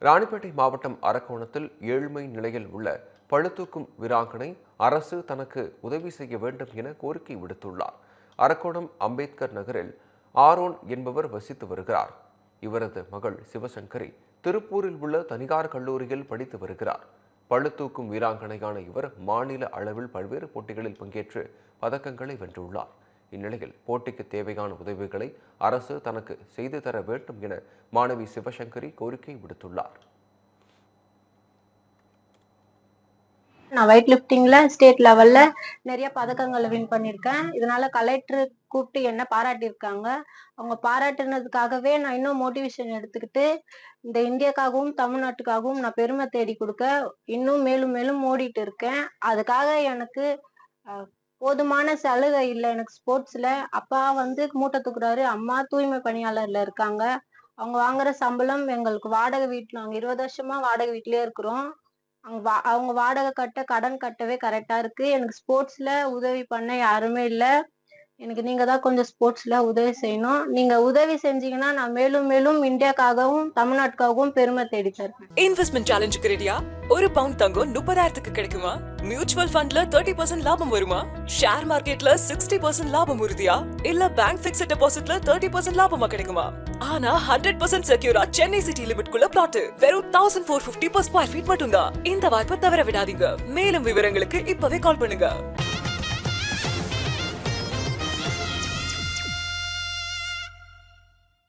ராணிப்பேட்டை மாவட்டம் அரக்கோணத்தில் ஏழ்மை நிலையில் உள்ள பளுதூக்கும் வீராங்கனை அரசு தனக்கு உதவி செய்ய வேண்டும் என கோரிக்கை விடுத்துள்ளார். அரக்கோணம் அம்பேத்கர் நகரில் ஆரோன் என்பவர் வசித்து வருகிறார். இவரது மகள் சிவசங்கரி திருப்பூரில் உள்ள தனியார் கல்லூரியில் படித்து வருகிறார். பளுதூக்கும் வீராங்கனையான இவர் மாநில அளவில் பல்வேறு போட்டிகளில் பங்கேற்று பதக்கங்களை வென்றுள்ளார். இந்நிலையில் போட்டிக்கு தேவையான உதவிகளை அரசு தனக்கு செய்து தர வேண்டும் என மாணவி சிவசங்கரி கோரிக்கை விடுத்துள்ளார். நான் வெயிட் லிஃப்டிங்ல ஸ்டேட் லெவல்ல நிறைய பதக்கங்களை வின் பண்ணியிருக்கேன். இதனால கலெக்டர் கூப்பிட்டு என்ன பாராட்டியிருக்காங்க. அவங்க பாராட்டுனதுக்காகவே நான் இன்னும் மோட்டிவேஷன் எடுத்துக்கிட்டு இந்த இந்தியாக்காகவும் தமிழ்நாட்டுக்காகவும் நான் பெருமை தேடி கொடுக்க இன்னும் மேலும் மேலும் ஓடிட்டு இருக்கேன். அதுக்காக எனக்கு போதுமான சலுகை இல்லை. எனக்கு ஸ்போர்ட்ஸ்ல அப்பா மூட்டை தூக்குறாரு, அம்மா தூய்மை பணியாளர்ல இருக்காங்க. அவங்க வாங்குற சம்பளம் எங்களுக்கு வாடகை வீட்டுல, நாங்க 20 வருஷமா வாடகை வீட்லயே இருக்கிறோம். அவங்க வாடகை கட்ட கடன் கட்டவே கரெக்டா இருக்கு. எனக்கு ஸ்போர்ட்ஸ்ல உதவி பண்ண யாருமே இல்லை. எனக்கு நீங்க தான் கொஞ்சம் ஸ்போர்ட்ஸ்ல உதவி செய்யணும். நீங்க உதவி செஞ்சீங்கன்னா நான் மேலும் மேலும் இந்தியாக்காகவும் தமிழ்நாட்டுக்காகவும் பெருமை தேடி தருவேன். இன்வெஸ்ட்மெண்ட் சேலஞ்சுக்கு ரெடியா? ஒரு பவுண்ட் தங்கம் 30,000க்கு கிடைக்குமா? மியூச்சுவல் ஃபண்ட்ல 30% லாபம் வருமா? ஷேர் மார்க்கெட்ல 60% லாபம் உறுதியா? இல்ல பேங்க் பிக்ஸ்ட் டெபாசிட்ல 30% லாபமா கிடைக்குமா? ஆனா 100% செக்யூரா சென்னை சிட்டி லிமிட்குள்ள பிளாட் வெறும் 1450 per square feet மட்டும்தான். இந்த வாய்ப்பை தவற விடாதீங்க. மேலும் விவரங்களுக்கு இப்பவே கால் பண்ணுங்க.